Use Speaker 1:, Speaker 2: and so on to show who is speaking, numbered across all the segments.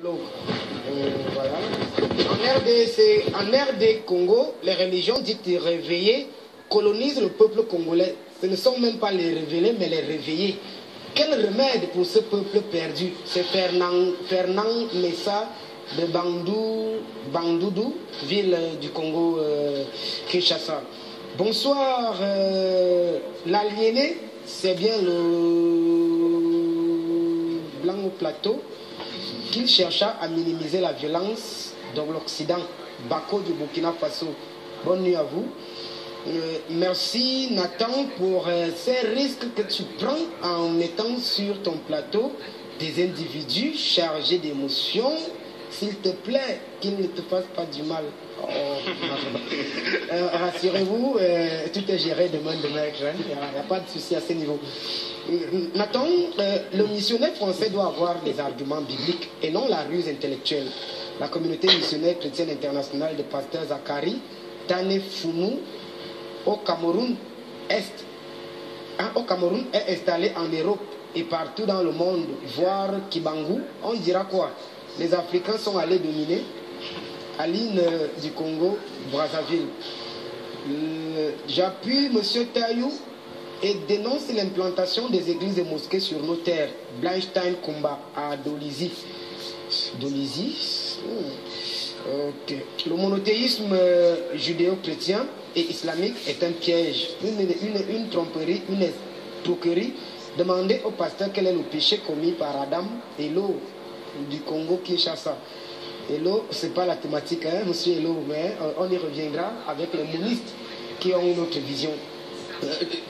Speaker 1: Voilà. En RD Congo, les religions dites réveillées colonisent le peuple congolais. Ce ne sont même pas les révélés, mais les réveillés. Quel remède pour ce peuple perdu? C'est Fernand Messa de Bandoudou, ville du Congo, Kinshasa. Bonsoir, l'aliéné, c'est bien le blanc au plateau qu'il chercha à minimiser la violence dans l'Occident. Bako du Burkina Faso. Bonne nuit à vous. Merci Nathan pour ces risques que tu prends en mettant sur ton plateau des individus chargés d'émotions. S'il te plaît, qu'ils ne te fassent pas du mal. Oh, rassurez-vous, tout est géré de main de maître. Il n'y a pas de souci à ce niveau. Nathan, le missionnaire français doit avoir des arguments bibliques et non la ruse intellectuelle. La communauté missionnaire chrétienne internationale de pasteur Zakari Tane Founou au Cameroun est installée en Europe et partout dans le monde, voire Kibangu. On dira quoi? Les Africains sont allés dominer Aline du Congo, Brazzaville. J'appuie M. Tayou et dénonce l'implantation des églises et mosquées sur nos terres. Blanchstein Kumba à Dolisie. Okay. Le monothéisme judéo-chrétien et islamique est un piège, une tromperie, une escroquerie. Demandez au pasteur quel est le péché commis par Adam et l'eau du Congo Kinshasa. Hello, c'est pas la thématique, hein, monsieur Hello, mais on y reviendra avec les monistes qui ont une autre vision.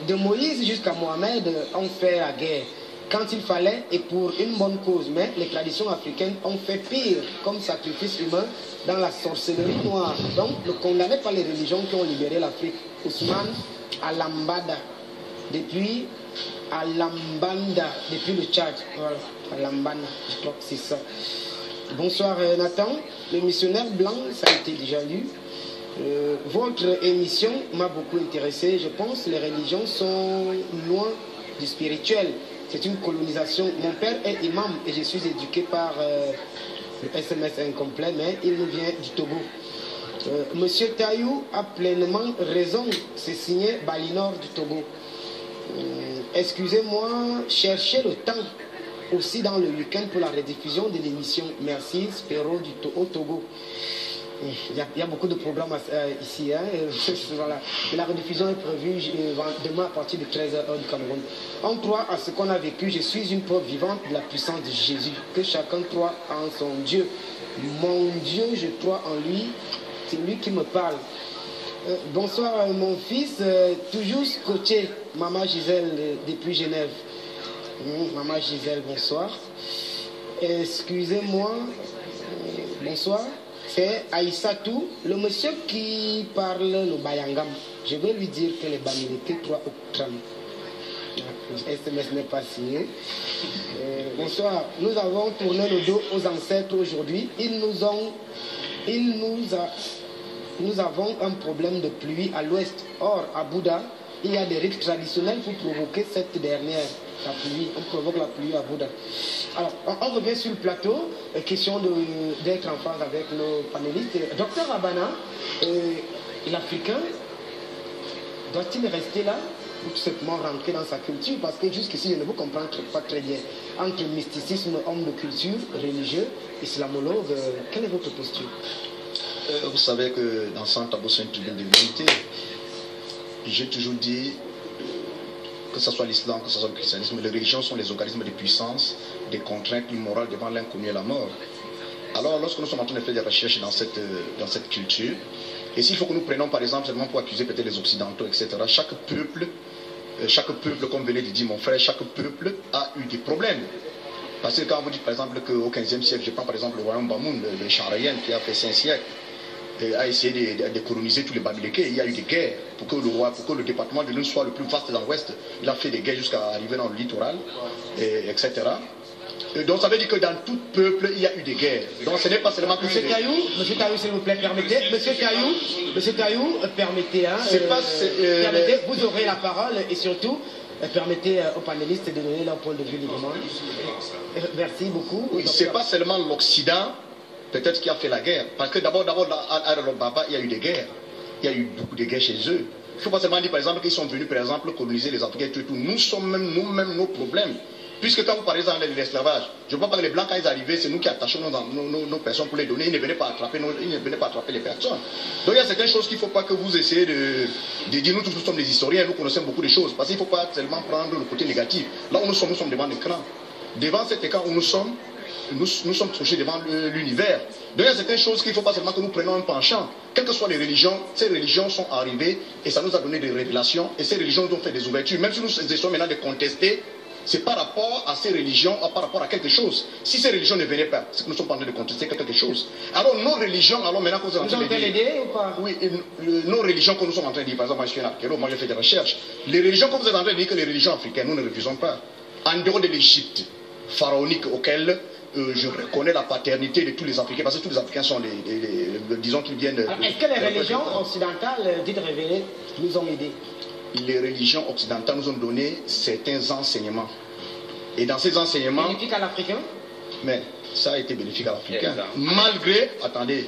Speaker 1: De Moïse jusqu'à Mohamed, on fait la guerre quand il fallait et pour une bonne cause, mais les traditions africaines ont fait pire comme sacrifice humain dans la sorcellerie noire. Donc, ne condamnez pas les religions qui ont libéré l'Afrique. Ousmane Alambada, depuis le Tchad. Voilà, Alambana, je crois que c'est ça. Bonsoir Nathan, le missionnaire blanc, ça a été déjà lu. Votre émission m'a beaucoup intéressé. Je pense que les religions sont loin du spirituel. C'est une colonisation. Mon père est imam et je suis éduqué par le SMS incomplet, mais il nous vient du Togo. Monsieur Tayou a pleinement raison. C'est signé Balinor du Togo. Excusez-moi, cherchez le temps aussi dans le week-end pour la rediffusion de l'émission. Merci, Spéro au Togo. Il y a beaucoup de programmes ici. Hein. Voilà. La rediffusion est prévue demain à partir de 13h du Cameroun. On croit à ce qu'on a vécu. Je suis une preuve vivante de la puissance de Jésus. Que chacun croit en son Dieu. Mon Dieu, je crois en lui. C'est lui qui me parle. Bonsoir mon fils, toujours scotché. Maman Gisèle depuis Genève. Maman Gisèle, bonsoir. Excusez-moi. Bonsoir. C'est Aïssatou, le monsieur qui parle le Bayangam. Je vais lui dire que les Bamileke 3 octrams. Le SMS n'est pas signé. Bonsoir. Nous avons tourné le dos aux ancêtres aujourd'hui. Nous avons un problème de pluie à l'ouest. Or, à Bouddha, il y a des rites traditionnels pour provoquer cette dernière. La pluie, on provoque la pluie à Bouddha. Alors, on revient sur le plateau. Question d'être en phase avec nos panélistes. Docteur Abana, l'Africain, doit-il rester là ou tout simplement rentrer dans sa culture? Parce que jusqu'ici, je ne vous comprends pas très bien. Entre mysticisme, homme de culture, religieux, islamologue, quelle est votre posture?
Speaker 2: Vous savez que dans Santa Tabou, c'est une tribune de vérité. J'ai toujours dit que ce soit l'islam, que ce soit le christianisme, les religions sont les organismes de puissance, des contraintes immorales devant l'inconnu et la mort. Alors, lorsque nous sommes en train de faire des recherches dans cette culture, et s'il faut que nous prenions par exemple seulement pour accuser peut-être les occidentaux, etc., chaque peuple, comme venait de dire mon frère, chaque peuple a eu des problèmes. Parce que quand vous dites par exemple qu'au XVe siècle, je prends par exemple le royaume Bamoun, le Charayen qui a fait 5 siècles, a essayé de coloniser tous les Bamileke. Il y a eu des guerres pour que le département de l'Une soit le plus vaste dans l'ouest. Il a fait des guerres jusqu'à arriver dans le littoral, etc. Et donc ça veut dire que dans tout peuple, il y a eu des guerres. Donc ce n'est pas seulement que...
Speaker 1: Monsieur Tayou, s'il vous plaît, permettez. Monsieur Tayou, permettez, hein, permettez, vous aurez la parole et surtout, Permettez aux panélistes de donner leur point de vue librement. Merci beaucoup.
Speaker 2: Oui, ce n'est pas seulement l'Occident, peut-être, qui a fait la guerre. Parce que d'abord, à Baba, il y a eu des guerres. Il y a eu beaucoup de guerres chez eux. Il ne faut pas seulement dire, par exemple, qu'ils sont venus, par exemple, coloniser les Africains, tout. Nous sommes nous-mêmes nos problèmes. Puisque quand vous parlez de l'esclavage, je ne vois pas que les Blancs, quand ils arrivaient, c'est nous qui attachons nos personnes pour les donner. Ils ne venaient pas attraper, les personnes. Donc il y a certaines choses qu'il ne faut pas que vous essayez de dire. Nous tous, nous sommes des historiens, nous connaissons beaucoup de choses. Parce qu'il ne faut pas seulement prendre le côté négatif. Là où nous sommes devant l'écran. Devant cet écran où nous sommes touchés devant l'univers. Donc il y a certaines choses qu'il ne faut pas seulement que nous prenions un penchant. Quelles que soient les religions, ces religions sont arrivées et ça nous a donné des révélations. Et ces religions nous ont fait des ouvertures. Même si nous essayons maintenant de contester, c'est par rapport à ces religions, par rapport à quelque chose. Si ces religions ne venaient pas, c'est que nous sommes en train de contester quelque chose. Alors nos religions, maintenant que nous sommes en train de dire...
Speaker 1: ou pas?
Speaker 2: Oui, nos religions que nous sommes en train de dire, par exemple, moi je suis un archéologue, moi j'ai fait des recherches. Les religions que vous êtes en train de dire que les religions africaines, nous ne refusons pas. En dehors de l'Égypte pharaonique auquel je reconnais la paternité de tous les Africains, parce que tous les Africains sont disons qu'ils viennent...
Speaker 1: Est-ce que les religions occidentales, dites révélées, nous ont aidés?
Speaker 2: Les religions occidentales nous ont donné certains enseignements. Et dans ces enseignements...
Speaker 1: Bénéfiques à l'Africain?
Speaker 2: Mais ça a été bénéfique à l'Africain. Malgré... Attendez.